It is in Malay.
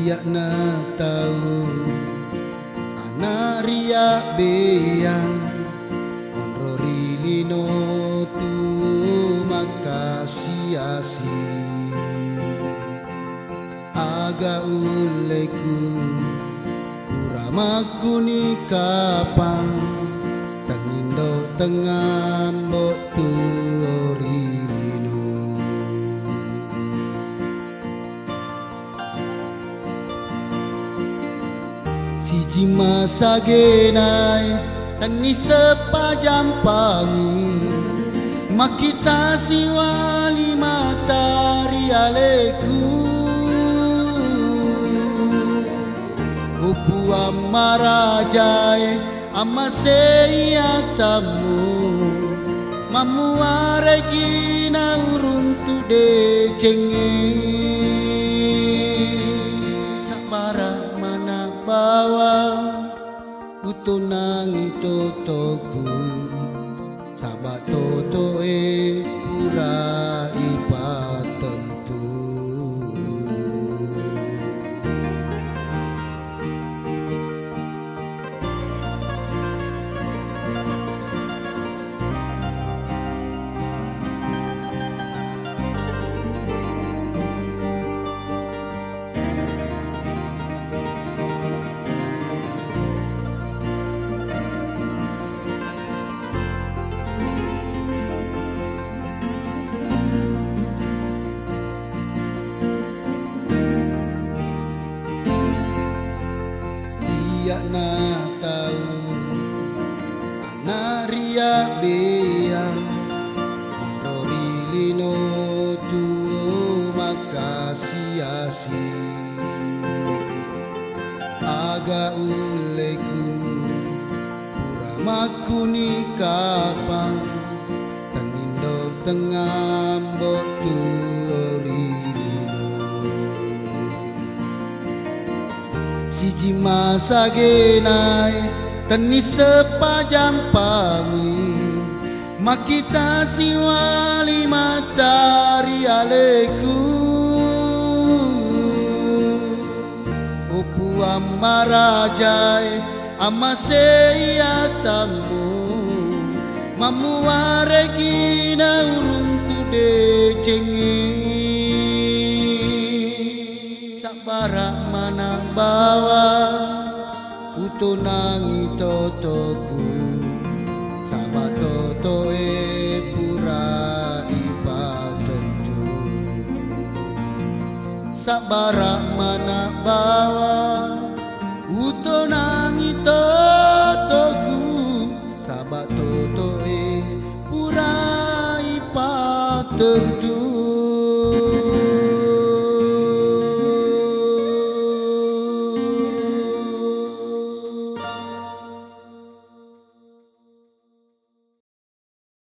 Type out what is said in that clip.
Iyak na tahu anak riak beyang onrori lino tu makasiasi aga uleku uramaku ni kapang tangindo tengambok tu ori siji masa genai tani sepajam pangi makita siwali matahari aleku upu amarajai amaseyatamu mamu aregina uruntu de cenge bawa utunang totoku sabat toto pura ipa tentu iyak na tahu anak riak beyang onrori lino tu makasiasi aga uleku uramaku ni kapang tangindo tengambok tu ori siji masa genai tani sepajam pangi makita siwali matahari aleku upu amarajai amaseyatamu mamu aregina uruntu de cenge sabara mana bawa utunangi totoku sabat toto pura ipa tentu sabara mana bawa utunangi totoku sabat toto pura ipa tentu.